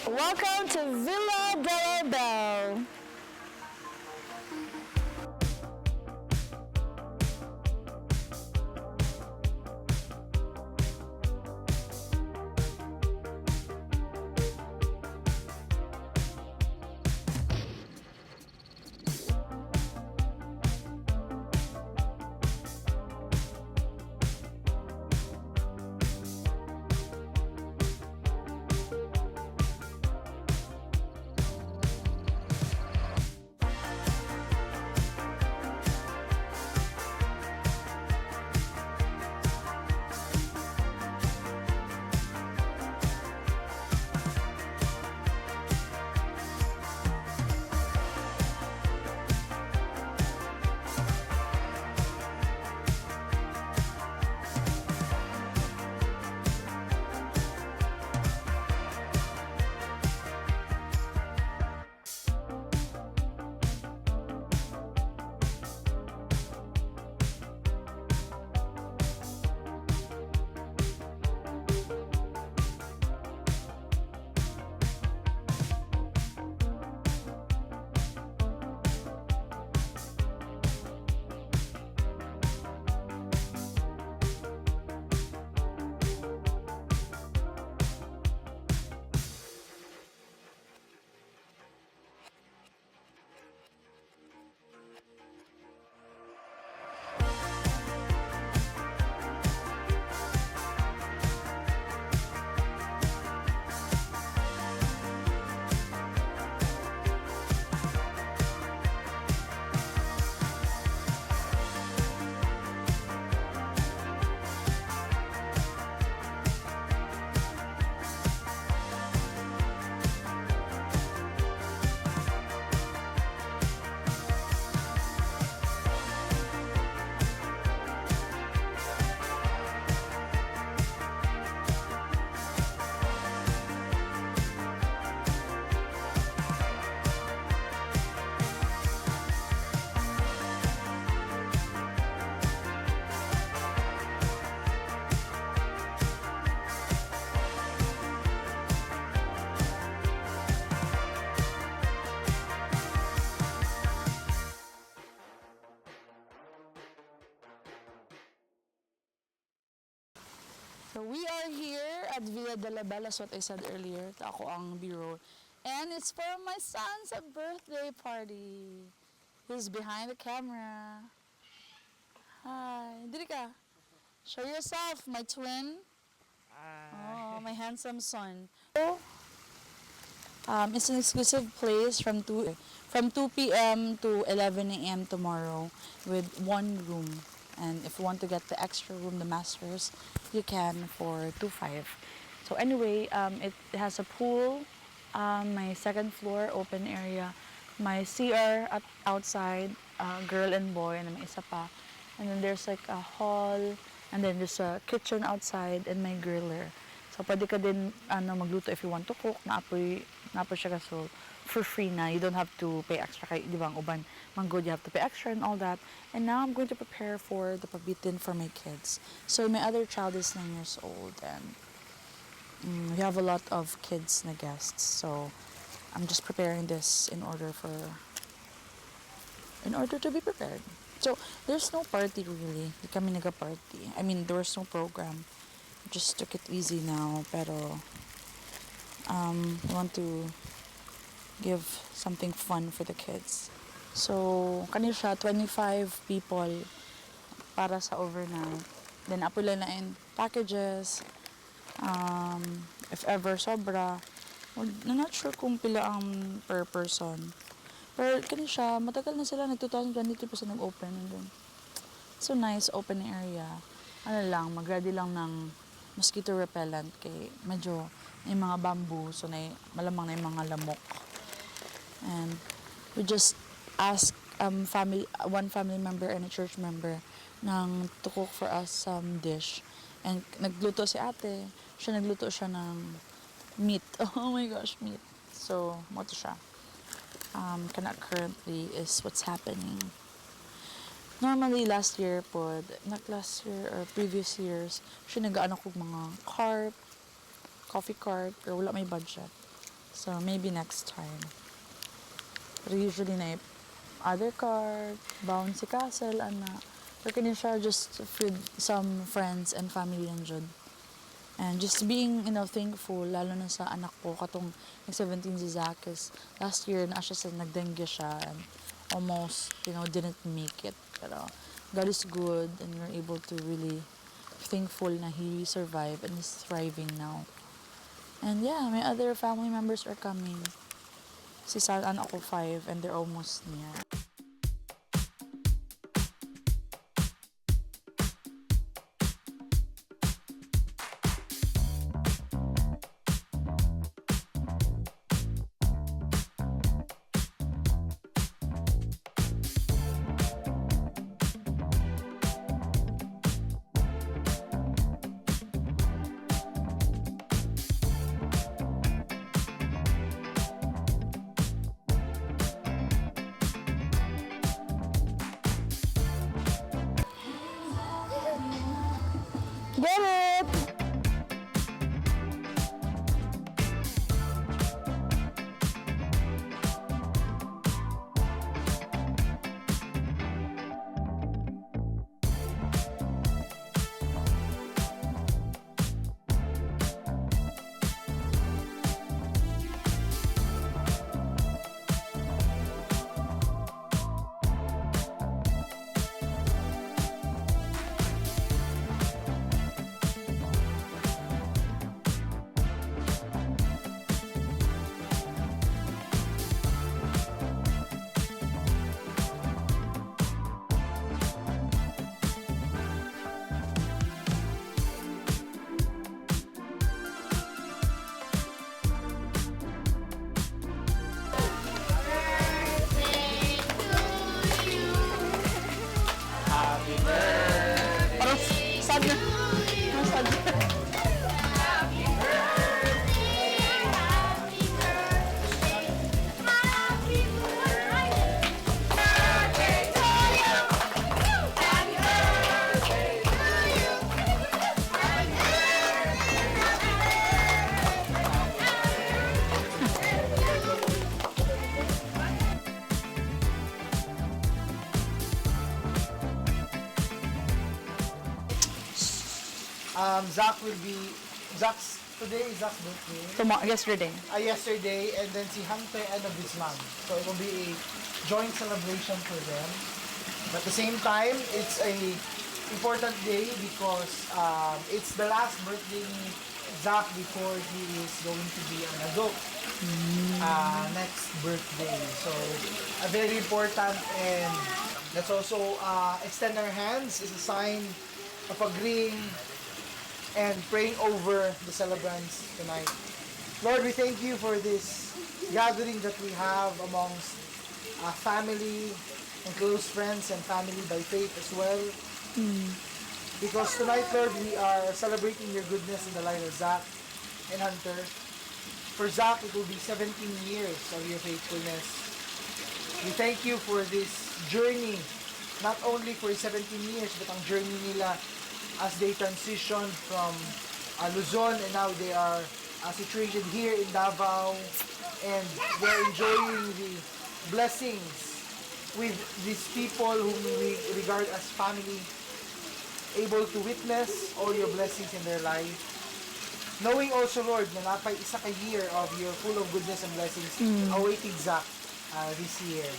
Welcome to Villa Belle. So we are here at Villa de la Belle, as what I said earlier. Ako ang bureau. And it's for my son's birthday party. He's behind the camera. Hi. Dili ka. Show yourself, my twin. Oh, my handsome son. So, it's an exclusive place from 2 p.m. to 11 a.m. tomorrow with one room. And if you want to get the extra room, the masters, you can for 2.5. So anyway, it has a pool, my second floor open area, my CR outside, girl and boy, and may isa pa. And then there's like a hall, and then there's a kitchen outside, and my griller. So pwede ka din magluto if you want to cook, naapoy siya kaso for free na. You don't have to pay extra kay di ba ang uban manggod, you have to pay extra and all that. And now I'm going to prepare for the pagbitin for my kids. So my other child is 9 years old, and we have a lot of kids na guests. So I'm just preparing this in order to be prepared. So there's no party really. Di kami naga-party. I mean, there was no program. Just took it easy now, pero I want to give something fun for the kids. So, kanina siya, 25 people para sa overnight. Then, apula na in packages. If ever sobra. I'm not sure kung pila ang per person. Pero kanina siya, matagal na sila, nag-2023 pa sila nag-open. And then, so nice, open area. Ano lang, mag-ready lang ng mosquito repellent kay medyo may mga bamboo, so malamang na yung mga lamok. And we just ask one family member and a church member to cook for us some dish. And nagluto si ate, nagluto siya ng meat. Oh my gosh, meat. So, mo to siya. Currently is what's happening. Normally, last year not last year or previous years, nag-ano ko mga coffee cart, pero wala may budget. So maybe next time. Pero usually na other card, bouncy castle, ana. Pero kini siya just with some friends and family lang jud. And just being, thankful, lalo na sa anak ko, katong nag-17 si Zakis. Last year, na siya sa nagdengue siya and almost, didn't make it. Pero God is good and we're able to really thankful na he survived and is thriving now. And yeah, my other family members are coming. Si Sal, anak ko 5 and they're almost near. Get it! Parang sad na. Parang sad na. Zach's today is Zach's birthday. Yesterday. Yesterday, and then si Hante end of this month. So it will be a joint celebration for them. But at the same time, it's a important day because it's the last birthday ni Zach before he is going to be an adult. Next birthday. So a very important, and let's also extend our hands as a sign of agreeing and praying over the celebrants tonight. Lord, we thank you for this gathering that we have amongst family and close friends and family by faith as well. Because tonight, Lord, we are celebrating your goodness in the life of Zach and Hunter. For Zach, it will be 17 years of your faithfulness. We thank you for this journey, not only for 17 years, but ang journey nila as they transition from Luzon, and now they are situated here in Davao, and they're enjoying the blessings with these people whom we regard as family, able to witness all your blessings in their life. Knowing also, Lord, na napay isa ka year of your full of goodness and blessings awaiting Zach this year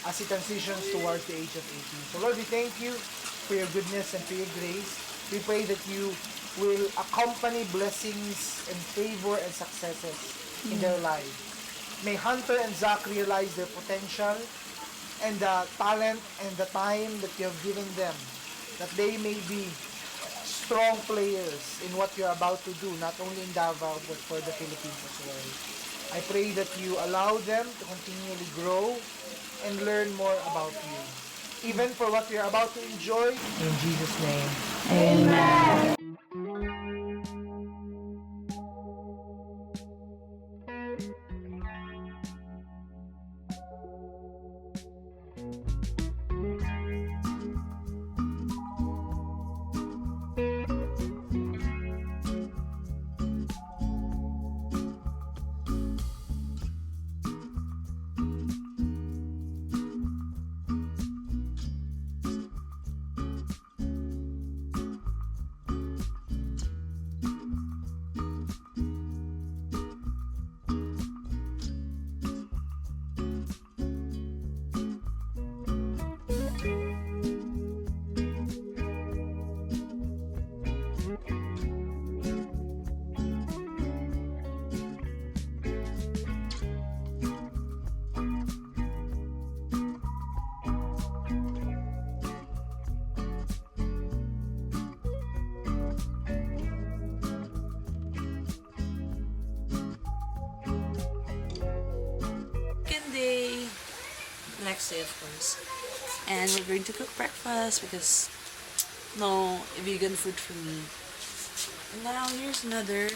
as he transitions towards the age of 18. So Lord, we thank you for your goodness and for your grace. We pray that you will accompany blessings and favor and successes in their lives. May Hunter and Zach realize their potential and the talent and the time that you have given them, that they may be strong players in what you're about to do, not only in Davao, but for the Philippines as well. I pray that you allow them to continually grow and learn more about you, even for what we are about to enjoy. In Jesus' name. Amen. next day, of course. And we're going to cook breakfast because no vegan food for me. And now here's another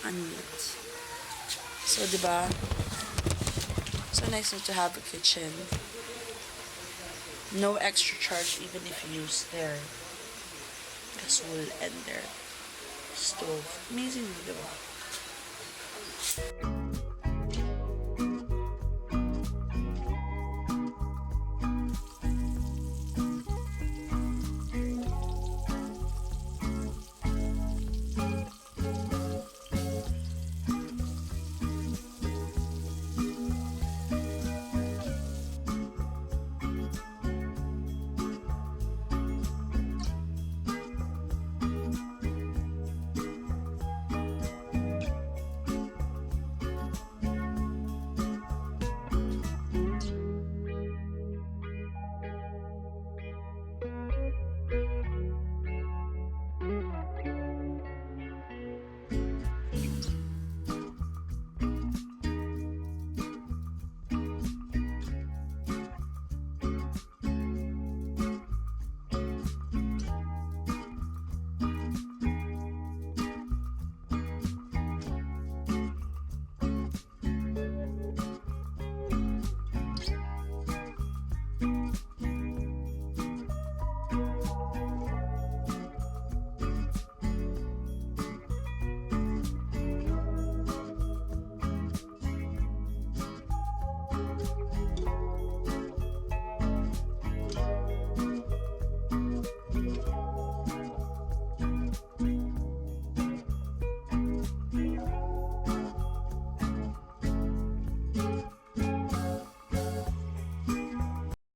unlit. So, diba? So nice to have a kitchen. No extra charge even if you use their gasol and their stove. Amazing, diba?